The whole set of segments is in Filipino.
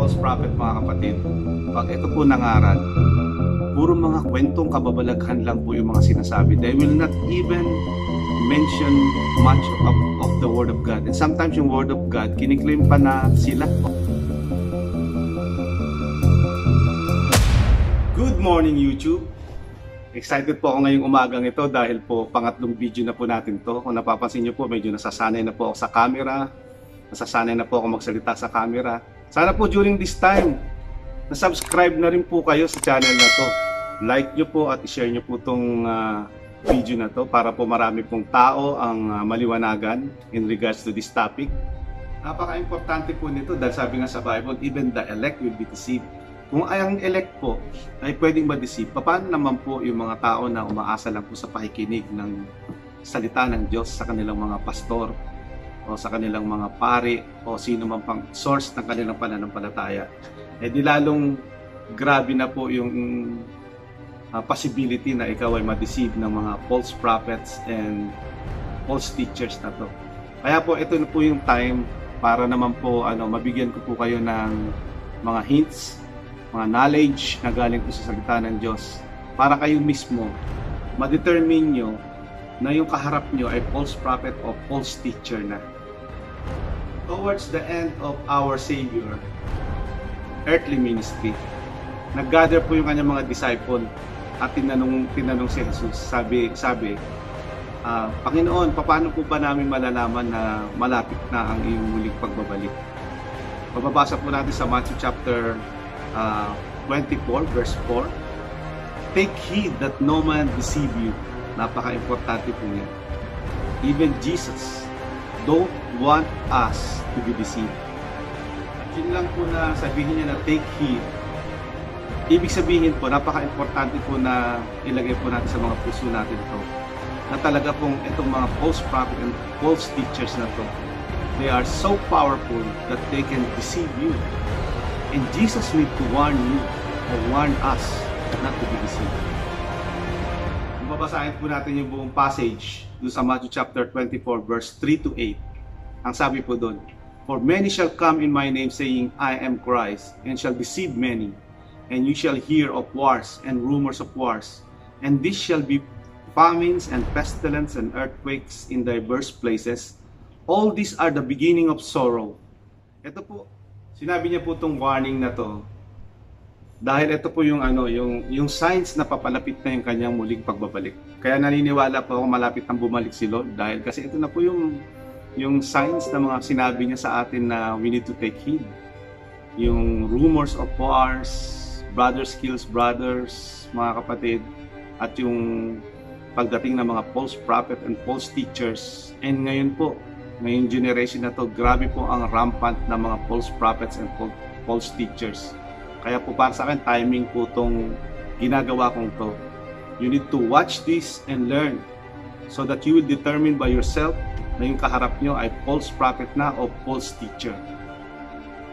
false prophet mga kapatid, pag ito po nangaral, puro mga kwentong kababalaghan lang po yung mga sinasabi. They will not even mention much of the Word of God. And sometimes yung Word of God, kiniklaim pa na sila. Good morning YouTube! Excited po ako ngayong umagang ito dahil po pangatlong video na po natin to. Kung napapansin nyo po, medyo nasasanay na po ako sa camera. Nasasanay na po ako magsalita sa camera. Sana po during this time, na-subscribe na rin po kayo sa channel na to. Like nyo po at i-share nyo po itong video na to para po marami pong tao ang maliwanagan in regards to this topic. Napaka-importante po nito dahil sabi nga sa Bible, even the elect will be deceived. Kung ang elect po ay pwedeng ma-deceive, paano naman po yung mga tao na umaasa lang po sa pakikinig ng salita ng Diyos sa kanilang mga pastor o sa kanilang mga pari o sino man pang source ng kanilang pananampalataya? Eh di lalong grabe na po yung possibility na ikaw ay ma-deceive ng mga false prophets and false teachers na to. Kaya po ito na po yung time para naman po mabigyan ko po kayo ng mga hints, mga knowledge na galing po sa salita ng Diyos para kayo mismo ma-determine nyo na yung kaharap nyo ay false prophet o false teacher na. Towards the end of our Savior earthly ministry, nag-gather po yung kanyang mga disciple at tinanong si Jesus. Sabi, Panginoon, paano po ba namin malalaman na malapit na ang iyong muling pagbabalik? Mababasa po natin sa Matthew chapter 24 verse 4. Take heed that no man deceive you. Napaka-importante po niya. Even Jesus don't want us to be deceived. At yun lang po na sabihin niya na take heed. Ibig sabihin po, napaka-importante po na ilagay po natin sa mga puso natin ito. Na talaga pong itong mga false prophet and false teachers na to, they are so powerful that they can deceive you. And Jesus need to warn you or warn us not to be deceived. Kung babasahin po natin yung buong passage doon sa Matthew chapter 24 verse 3 to 8. Ang sabi po doon, for many shall come in my name saying, I am Christ, and shall deceive many. And you shall hear of wars and rumors of wars. And this shall be famines and pestilence and earthquakes in diverse places. All these are the beginning of sorrow. Ito po, sinabi niya po itong warning na to dahil ito po yung yung signs na papalapit na yung kanyang muling pagbabalik. Kaya naniniwala po ako malapit nang bumalik si Lord dahil kasi ito na po yung signs na mga sinabi niya sa atin na we need to take heed. Yung rumors of wars, brothers kills brothers, mga kapatid, at yung pagdating ng mga false prophet and false teachers. And ngayon po, ngayong generation na to, grabe po ang rampant na mga false prophets and false teachers. Kaya po para sa akin, timing po itong ginagawa kong to. You need to watch this and learn so that you will determine by yourself na yung kaharap nyo ay false prophet na o false teacher.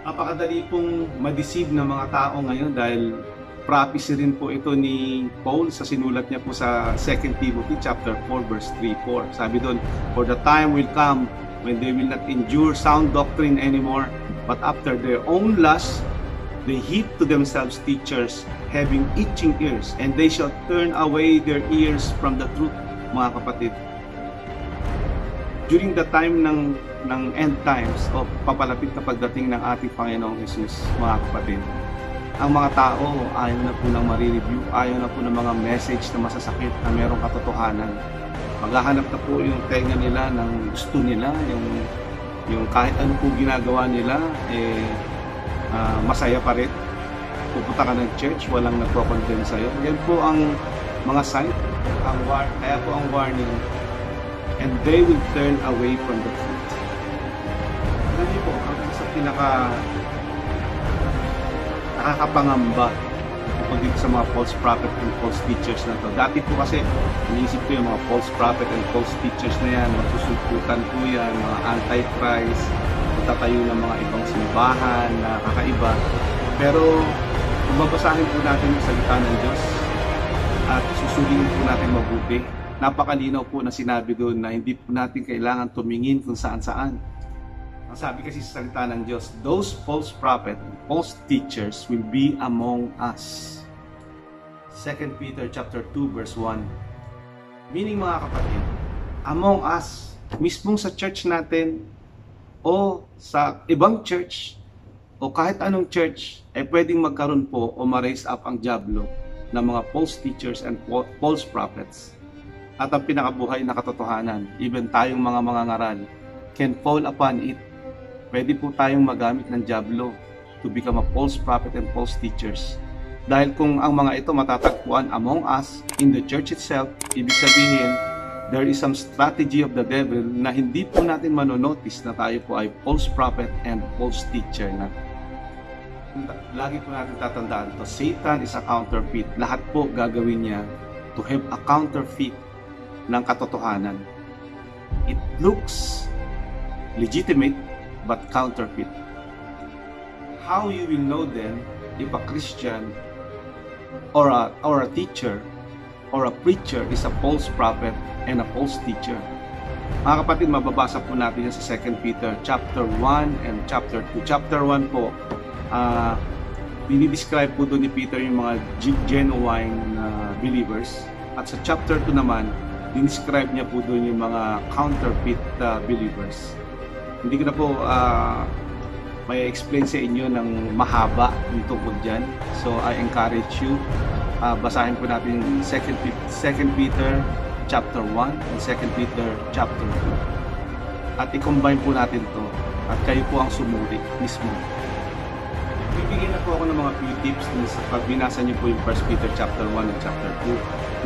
Napakadali pong ma-deceive ng mga tao ngayon dahil prophecy rin po ito ni Paul sa sinulat niya po sa 2 Timothy chapter 4 verse 3-4. Sabi doon, for the time will come when they will not endure sound doctrine anymore, but after their own lust, they heap to themselves teachers having itching ears, and they shall turn away their ears from the truth, mga kapatid. During the time ng end times o papalapit na pagdating ng ating Panginoong Jesus, mga kapatid, ang mga tao ayaw na po ng marireview, ayaw na po ng mga message na masasakit na mayroong katotohanan. Maghahanap na po yung tenga nila ng gusto nila, yung kahit ano po ginagawa nila, masaya pa rin. Pupunta ka ng church, walang nagko-condemn sa'yo. Yan po ang mga sign, kaya po ang warning, and they will turn away from the truth. Alam niyo po, ang sa nakakapangamba tungkol dito sa mga false prophet and false teachers na to. Dati po kasi, iniisip ko yung mga false prophet and false teachers na yan, magsusulputan po yan, mga antichrist, magtatayo ng mga ibang simbahan na kakaiba. Pero, kung babasahin po natin yung salita ng Diyos at susuriin po natin mabuti, napakalinaw po na sinabi doon na hindi po natin kailangan tumingin kung saan-saan. Ang sabi kasi sa salita ng Diyos, those false prophets, false teachers will be among us. 2 Peter chapter 2 verse 1. Meaning mga kapatid, among us, mismong sa church natin, o sa ibang church, o kahit anong church, ay pwedeng magkaroon po o ma-raise up ang diablo ng mga false teachers and false prophets. At ang pinakabuhay na katotohanan, even tayong mga mangangaral, can fall upon it. Pwede po tayong magamit ng diablo to become a false prophet and false teachers. Dahil kung ang mga ito matatagpuan among us, in the church itself, ibig sabihin, there is some strategy of the devil na hindi po natin manonotice na tayo po ay false prophet and false teacher na. Lagi po natin tatandaan to, Satan is a counterfeit. Lahat po gagawin niya to have a counterfeit ng katotohanan. It looks legitimate but counterfeit. How you will know then if a Christian or a teacher or a preacher is a false prophet and a false teacher? Mga kapatid, mababasa po natin yan sa 2 Peter chapter 1 and chapter 2. Chapter 1 po, dinidescribe po doon ni Peter yung mga genuine believers. At sa chapter 2 naman, dinescribe niya po doon yung mga counterfeit believers. Hindi ko na po may explain sa inyo ng mahaba yung tungkol dyan. So I encourage you, basahin po natin 2 Peter chapter 1 and 2 Peter chapter 2. At i-combine po natin to at kayo po ang sumuri mismo. Bibigyan na po ako ng mga few tips sa pag binasa niyo po yung 1 Peter chapter 1 and chapter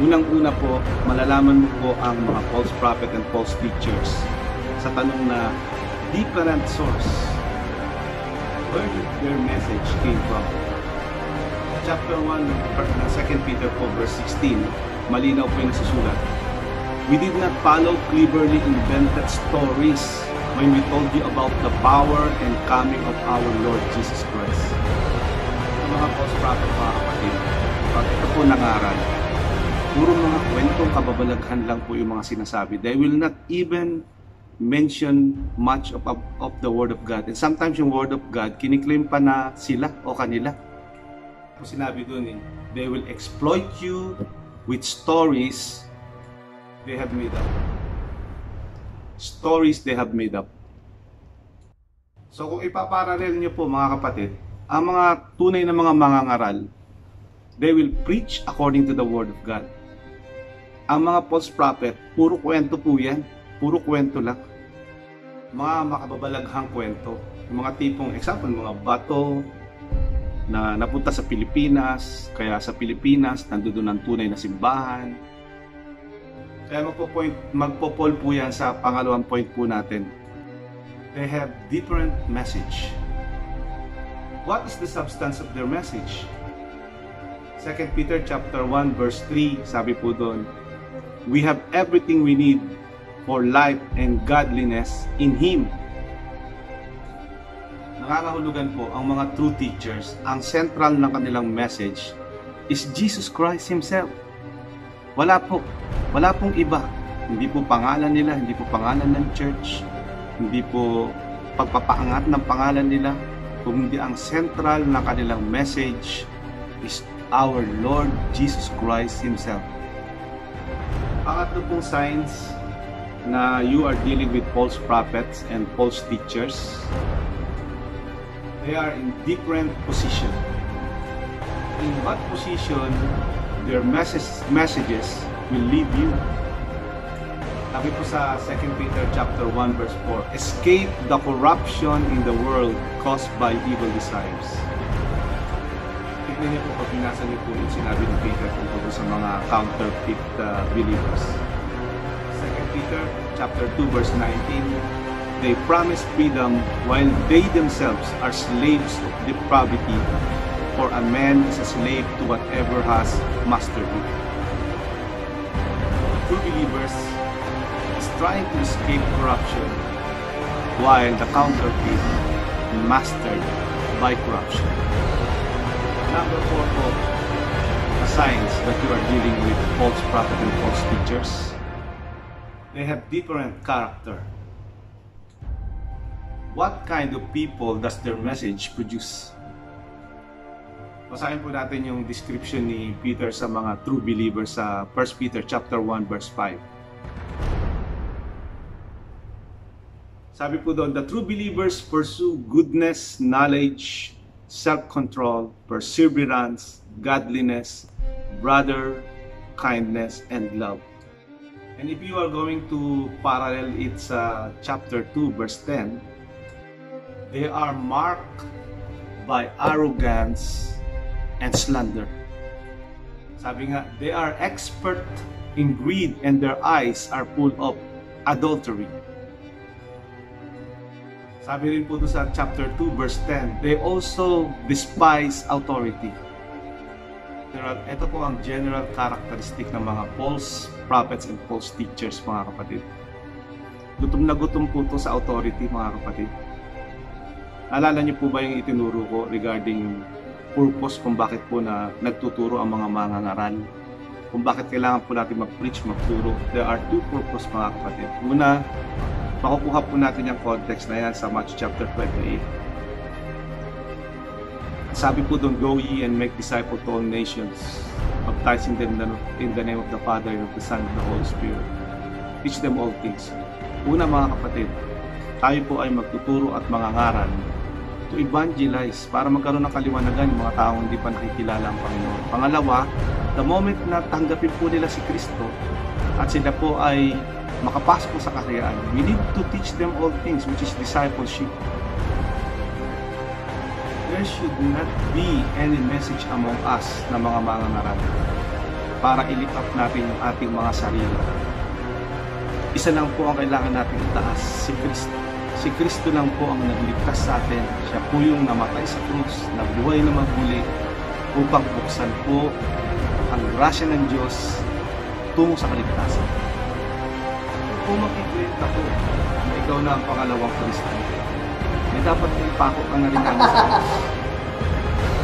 2. Unang-una po, malalaman mo po ang mga false prophet and false teachers sa tanong na different source. Where did their message came from? Chapter 1 ng 2 Peter 4 verse 16, malinaw po yung nasusulat. We did not follow cleverly invented stories when we told you about the power and coming of our Lord Jesus Christ. Ang mga false prophet, mga kapatid, pag ito po nangaral, puro mga kwentong kababalaghan lang po yung mga sinasabi. They will not even mention much of the Word of God. And sometimes yung Word of God, kiniklaim pa na sila o kanila. Kung sinabi doon they will exploit you with stories they have made up. Stories they have made up. So kung ipaparalel nyo po mga kapatid, ang mga tunay na mga mangangaral, they will preach according to the Word of God. Ang mga false prophet, puro kwento po yan. Puro kwento lang. Mga makababalaghang kwento. Yung mga tipong, example, mga bato na napunta sa Pilipinas, kaya sa Pilipinas, nandoon ang tunay na simbahan. Kaya magpo-poll po yan sa pangalawang point po natin. They have different message. What is the substance of their message? 2 Peter chapter 1 verse 3, sabi po doon, we have everything we need for life and godliness in Him. Nakakahulugan po ang mga true teachers, ang central ng kanilang message is Jesus Christ Himself. Wala pong iba. Hindi po pangalan nila, hindi po pangalan ng church, hindi po pagpapaangat ng pangalan nila, kundi ang central na kanilang message is our Lord Jesus Christ Himself. Pangatlo pong signs na you are dealing with false prophets and false teachers, they are in different position. In what position their messages will lead you? Sabi po sa 2 Peter chapter 1 verse 4, escape the corruption in the world caused by evil desires. Tignan niyo po pag binasa niyo po yung sinabi ni Peter tungkol sa mga counterfeit believers. 2 Peter chapter 2 verse 19, they promise freedom while they themselves are slaves of depravity, for a man is a slave to whatever has mastered him. True believers is trying to escape corruption while the counterfeit mastered by corruption. Number 4 po, the signs that you are dealing with false prophet and false teachers. They have different character. What kind of people does their message produce? Basahin po natin yung description ni Peter sa mga true believers sa 1 Peter chapter 1 verse 5. Sabi po doon, the true believers pursue goodness, knowledge, self-control, perseverance, godliness, brother, kindness, and love. And if you are going to parallel it sa chapter 2 verse 10, they are marked by arrogance and slander. Sabi nga, they are expert in greed and their eyes are full of adultery. Sabi rin po doon sa chapter 2 verse 10, they also despise authority. Ito po ang general characteristic ng mga false prophets and false teachers, mga kapatid. Gutom na gutom po ito sa authority, mga kapatid. Alala niyo po ba yung itinuro ko regarding yung purpose kung bakit po na nagtuturo ang mga mangangaral? Kung bakit kailangan po natin mag-preach, magturo? There are two purposes, mga kapatid. Una, makukuha po natin yung context na yan sa Matthew chapter 28. Sabi po doon, go ye and make disciples to all nations, baptizing them in the name of the Father, and of the Son, and of the Holy Spirit. Teach them all things. Una, mga kapatid, tayo po ay magtuturo at mangangaral to evangelize para magkaroon ng kaliwanagan yung mga taong hindi pa nakikilala ang Panginoon. Pangalawa, the moment na tanggapin po nila si Kristo at sila po ay makapasok sa kahayaan, we need to teach them all things, which is discipleship. There should not be any message among us na mga mangangaral para i-lift up natin yung ating mga sarili. Isa lang po ang kailangan natin itaas, si Kristo. Si Kristo lang po ang nagligtas sa atin. Siya po yung namatay sa krus, nabuhay na magmuli upang buksan po ang grasya ng Diyos tungo sa kaligtasan. Kung makikwenta po na ikaw na ang pangalawang Kristo, may dapat ipako ka na rin ang sa krus.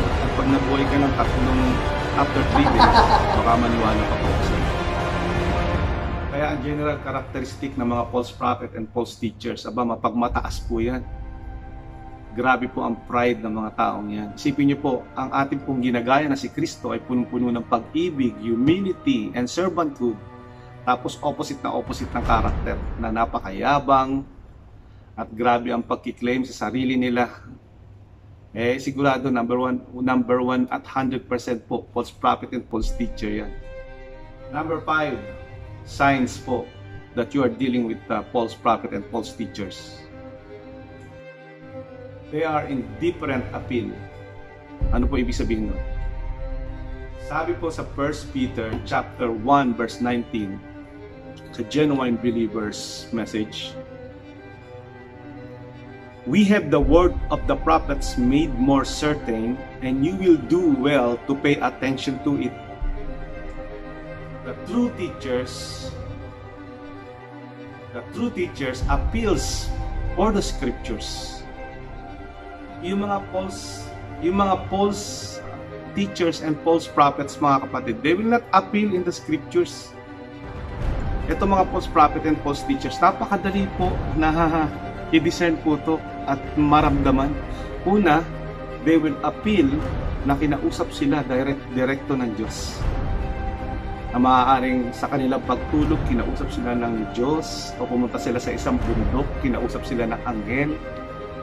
At pag nabuhay ka ng tatlong after 3 days, baka maniwala ka po sa iyo. Kaya ang general characteristic ng mga false prophet and false teachers, mapagmataas po yan. Grabe po ang pride ng mga taong yan. Isipin niyo po, ang ating pong ginagaya na si Kristo ay punong-puno ng pag-ibig, humility, and servanthood. Tapos opposite ng karakter na napakayabang at grabe ang pagkiklaim sa sarili nila. Sigurado number one at 100% po, false prophet and false teacher yan. Number 5, signs po that you are dealing with false prophet and false teachers. They are indifferent appeal. Ano po ibig sabihin nun? Sabi po sa 1 Peter chapter 1 verse 19, sa genuine believers message, we have the word of the prophets made more certain, and you will do well to pay attention to it. The true teachers appeals for the scriptures. Yung mga false teachers and false prophets, mga kapatid, they will not appeal in the scriptures. Ito mga false prophet and false teachers, napakadali po na i-discern po to at maramdaman. Una, they will appeal na kinausap sila direkto ng Diyos. Na maaaring sa kanilang pagtulog, kinausap sila ng Diyos, o pumunta sila sa isang bundok, kinausap sila ng anghel,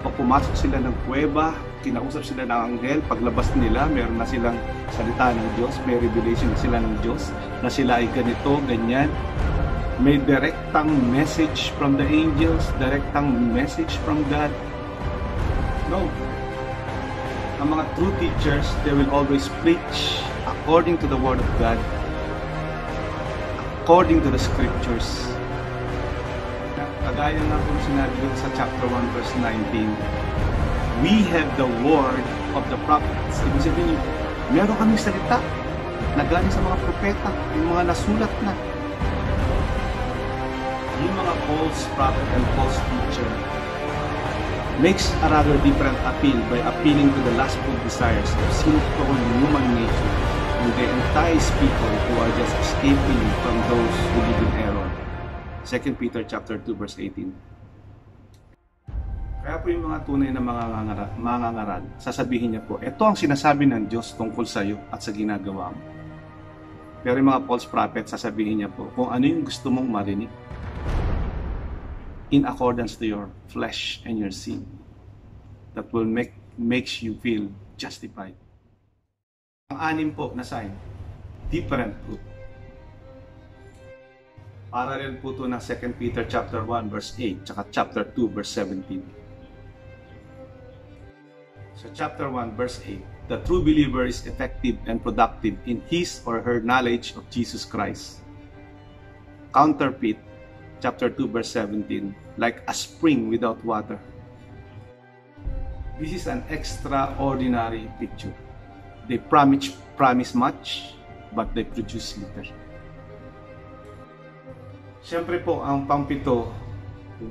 o pumasok sila ng kuweba, kinausap sila ng anghel, paglabas nila, meron na silang salita ng Diyos, may revelation na sila ng Diyos, na sila ay ganito, ganyan. May direktang message from the angels, direktang message from God. No. Ang mga true teachers, they will always preach according to the Word of God, according to the scriptures. Kagaya nga kung sinabi doon sa chapter 1 verse 19, we have the word of the prophets. Ibig sabihin, meron kaming salita na galing sa mga propeta, yung mga nasulat na. Yung mga false prophet and false teacher makes a rather different appeal by appealing to the lustful desires of sinful human nature, and they entice people who are just escaping from those who live in error. 2 Peter chapter 2 verse 18. Kaya po yung mga tunay na mga ngaral, sasabihin niya po, ito ang sinasabi ng Diyos tungkol sa iyo at sa ginagawa mo. Pero yung mga false prophet, sasabihin niya po, kung ano yung gusto mong marinig, in accordance to your flesh and your sin, that will makes you feel justified. Ang anim po na sign, different fruit. Parallel po ito ng 2 Peter chapter 1 verse 8 tsaka chapter 2 verse 17. So chapter 1 verse 8, the true believer is effective and productive in his or her knowledge of Jesus Christ. Counterfeit, chapter 2 verse 17, like a spring without water. This is an extraordinary picture. They promise much, but they produce little. Siyempre po, ang pampito,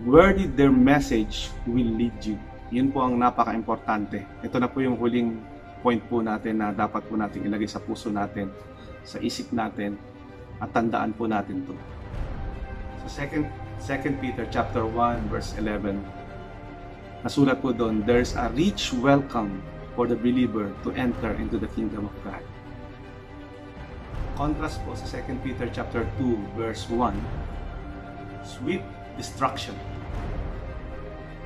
where did their message will lead you? Yun po ang napaka-importante. Ito na po yung huling point po natin na dapat po natin ilagay sa puso natin, sa isip natin, at tandaan po natin to. So 2 Peter chapter 1 verse 11, nasulat po doon, there's a rich welcome for the believer to enter into the kingdom of God. Contrast po sa 2 Peter chapter 2 verse 1, swift destruction.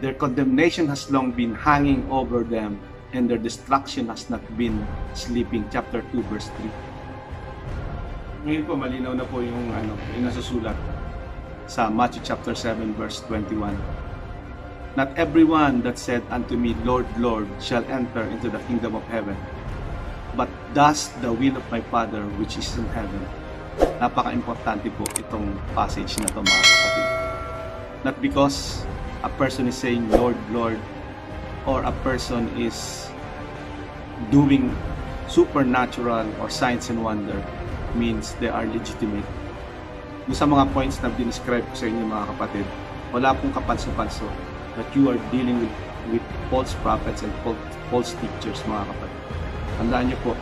Their condemnation has long been hanging over them, and their destruction has not been sleeping. Chapter 2, verse 3. Ngayon po, malinaw na po yung nasusulat sa Matthew chapter 7, verse 21. Not everyone that said unto me, Lord, Lord, shall enter into the kingdom of heaven, but does the will of my Father which is in heaven. Napaka-importante po itong passage na ito, mga kapatid. Not because a person is saying, Lord, Lord, or a person is doing supernatural or signs and wonder means they are legitimate. Yung sa mga points na dinescribe ko sa inyo, mga kapatid, wala pong kapalso-palso that you are dealing with false prophets and false teachers, mga kapatid. Tandaan niyo po,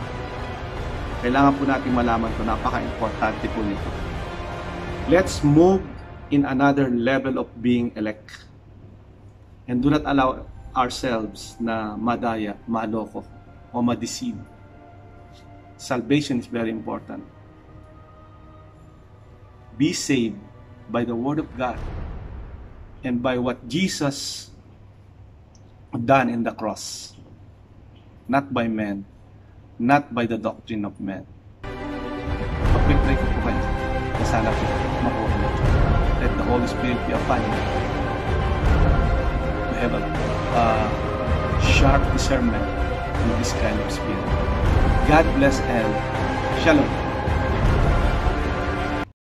kailangan po natin malaman ito, napaka-importante po nito. Let's move in another level of being elect. And do not allow ourselves na madaya, maloko, o ma-deceive. Salvation is very important. Be saved by the Word of God and by what Jesus done in the cross. Not by men, not by the doctrine of men. Pag-pray ko po kayo, na sana po makuha nyo. Let the Holy Spirit be upon you. Have a sharp discernment in this kind of spirit. God bless and shalom.